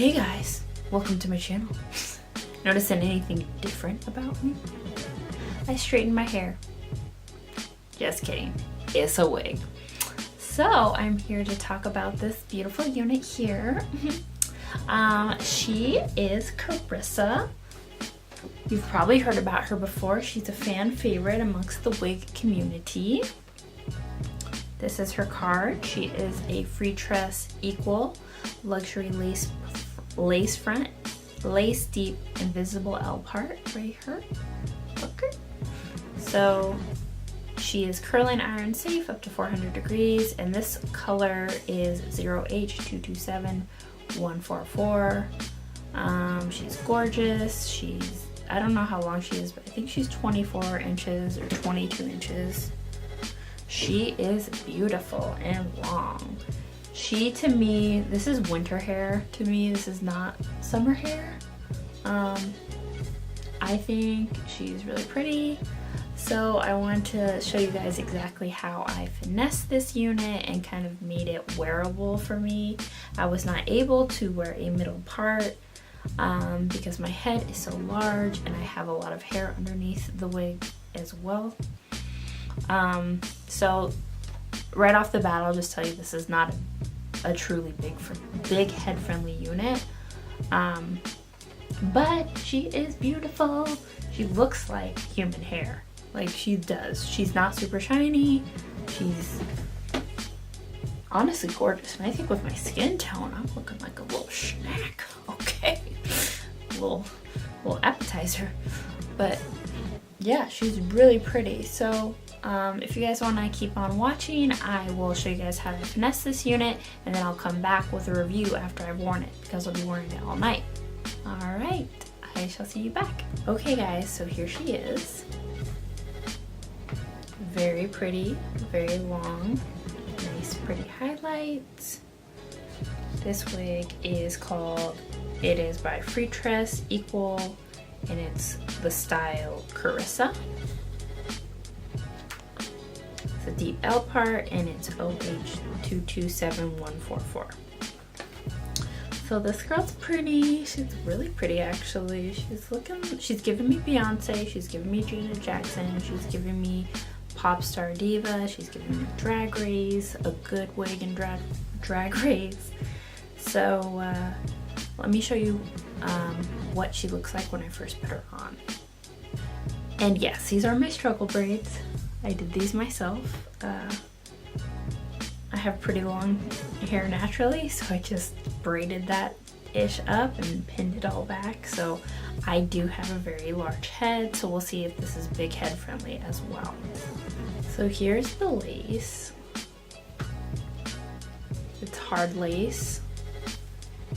Hey guys, welcome to my channel. Noticing anything different about me? I straightened my hair. Just kidding, it's a wig. So I'm here to talk about this beautiful unit here. She is Karissa. You've probably heard about her before. She's a fan favorite amongst the wig community. This is her card. She is a Freetress Equal luxury lace front, lace deep invisible L part right here. Okay. So she is curling iron safe up to 400 degrees, and this color is 0H227144. She's gorgeous. I don't know how long she is, but I think she's 24 inches or 22 inches. She is beautiful and long. To me, this is winter hair. To me, this is not summer hair. I think she's really pretty. So I want to show you guys exactly how I finessed this unit and kind of made it wearable for me. I was not able to wear a middle part because my head is so large and I have a lot of hair underneath the wig as well. So right off the bat, I'll just tell you this is not a truly big head friendly unit, but she is beautiful. She looks like human hair, like she does. She's not super shiny. She's honestly gorgeous, and I think with my skin tone I'm looking like a little snack. Okay, little appetizer. But yeah, she's really pretty. So if you guys want to keep on watching, I will show you guys how to finesse this unit, and then I'll come back with a review after I've worn it, because I'll be wearing it all night. Alright, I shall see you back. Okay guys, so here she is. Very pretty, very long, nice pretty highlights. This wig is by Freetress Equal, and it's the style Karissa. The deep L part, and it's OH227144. So this girl's pretty. She's really pretty actually. She's giving me Beyonce, she's giving me Janet Jackson, she's giving me pop star diva, she's giving me Drag Race, a good wig in Drag Race. So let me show you what she looks like when I first put her on. And yes, these are my struggle braids. I did these myself. I have pretty long hair naturally, so I just braided that ish up and pinned it all back. So I do have a very large head, so we'll see if this is big head friendly as well. So here's the lace. It's hard lace.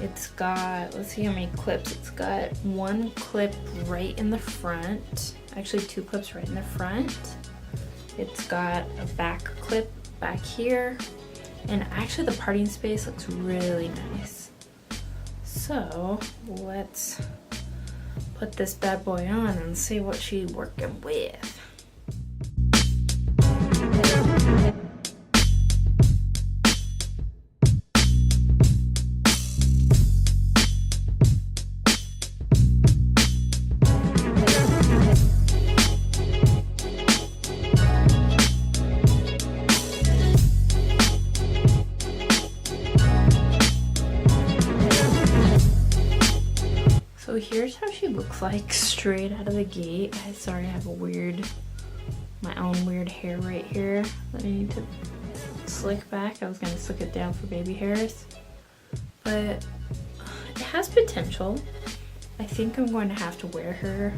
It's got, let's see how many clips. It's got one clip right in the front, actually two clips right in the front. It's got a back clip back here, and actually the parting space looks really nice. So let's put this bad boy on and see what she's working with. So here's how she looks like straight out of the gate. Sorry, I have my own weird hair right here that I need to slick back. I was gonna slick it down for baby hairs, but it has potential. I think I'm going to have to wear her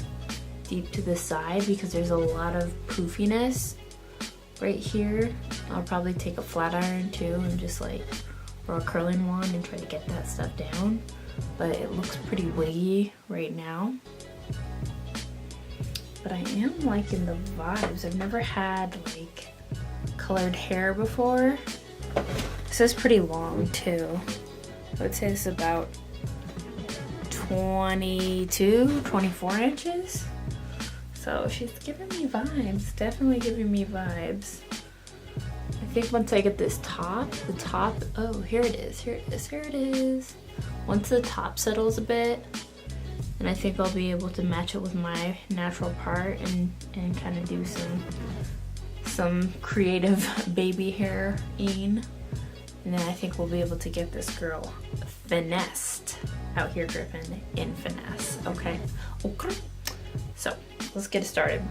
deep to the side because there's a lot of poofiness right here. I'll probably take a flat iron too and just or a curling wand and try to get that stuff down. But it looks pretty wiggy right now. But I am liking the vibes. I've never had colored hair before. This is pretty long too. I would say this is about 24 inches. So she's giving me vibes, definitely giving me vibes. I think once I get this top, the top, oh, here it is, here it is, here it is. Once the top settles a bit, and I think I'll be able to match it with my natural part and kind of do some creative baby hair-ing. And then I think we'll be able to get this girl finessed out here, Griffin, in finesse, okay? Okay. So, let's get it started.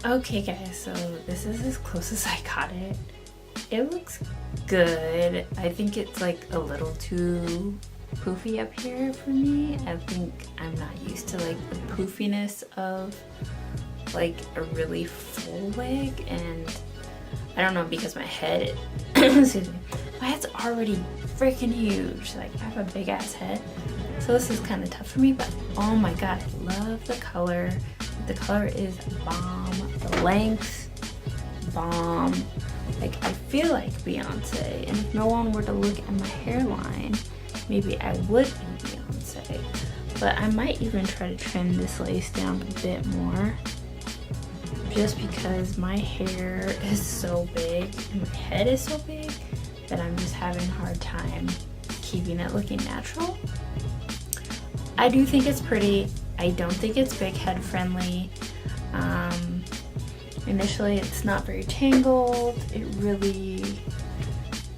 Okay guys, so this is as close as I got it. It looks good. I think it's like a little too poofy up here for me. I think I'm not used to like the poofiness of like a really full wig, and I don't know, because my head, excuse me, my head's already freaking huge. Like I have a big ass head. So this is kind of tough for me, but oh my god, I love the color. The color is bomb. The length, bomb. Like I feel like Beyonce. And if no one were to look at my hairline, maybe I would be Beyonce. But I might even try to trim this lace down a bit more, just because my hair is so big and my head is so big that I'm just having a hard time keeping it looking natural. I do think it's pretty. I don't think it's big head friendly. Initially it's not very tangled. It really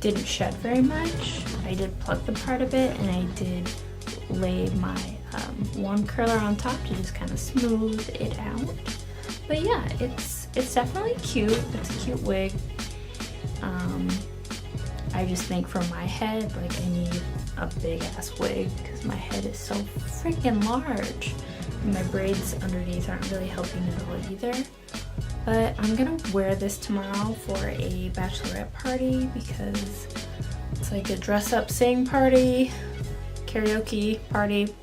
didn't shed very much. I did pluck the part a bit, and I did lay my one curler on top to just kind of smooth it out. But yeah, it's definitely cute. It's a cute wig. I just think for my head, like I need a big ass wig because my head is so freaking large. And my braids underneath aren't really helping at all either. But I'm gonna wear this tomorrow for a bachelorette party because it's like a dress up sing party, karaoke party.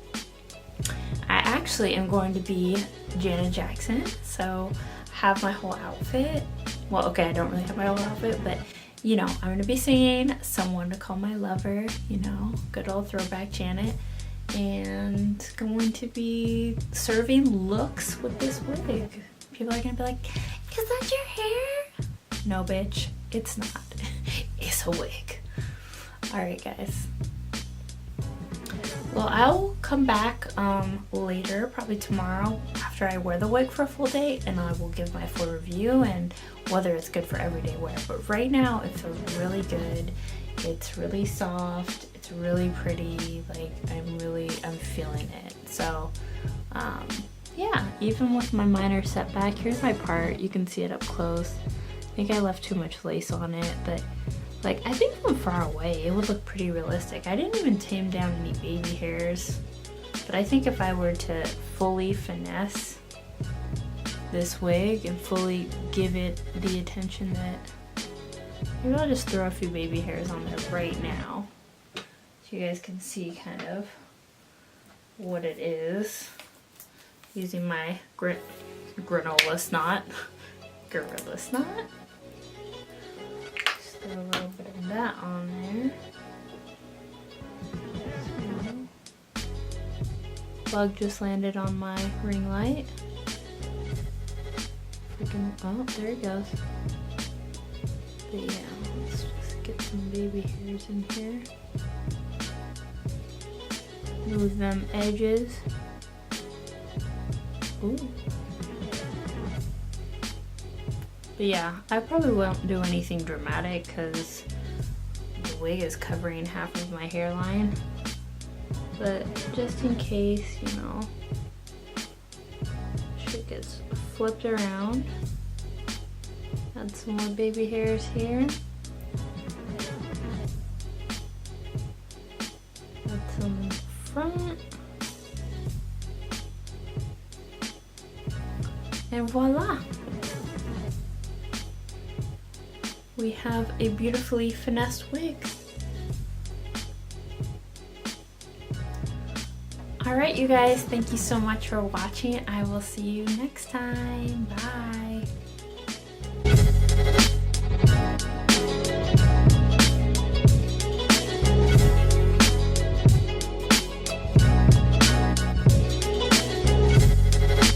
I actually am going to be Janet Jackson, so I have my whole outfit. Well, okay, I don't really have my whole outfit, but you know, I'm gonna be singing Someone to Call My Lover, you know, good old throwback Janet, and going to be serving looks with this wig. People are gonna be like, is that your hair? No, bitch, it's not. It's a wig. Alright, guys. Well, I'll come back later, probably tomorrow, after I wear the wig for a full day, and I will give my full review and whether it's good for everyday wear. But right now, it feels really good. It's really soft. It's really pretty. Like, I'm feeling it. So, yeah, even with my minor setback, here's my part. You can see it up close. I think I left too much lace on it, but like, I think from far away, it would look pretty realistic. I didn't even tame down any baby hairs, but I think if I were to fully finesse this wig and fully give it the attention that, maybe I'll just throw a few baby hairs on there right now so you guys can see kind of what it is using my granola snot. Gorilla Snot. Just throw a little bit of that on there. So, bug just landed on my ring light. Freaking, oh, there it goes. But yeah, let's just get some baby hairs in here. Move them edges. Ooh. But yeah, I probably won't do anything dramatic because the wig is covering half of my hairline. But just in case, you know, shit gets flipped around. Add some more baby hairs here. Add some in the front. And voila! We have a beautifully finessed wig. Alright, you guys, thank you so much for watching. I will see you next time. Bye!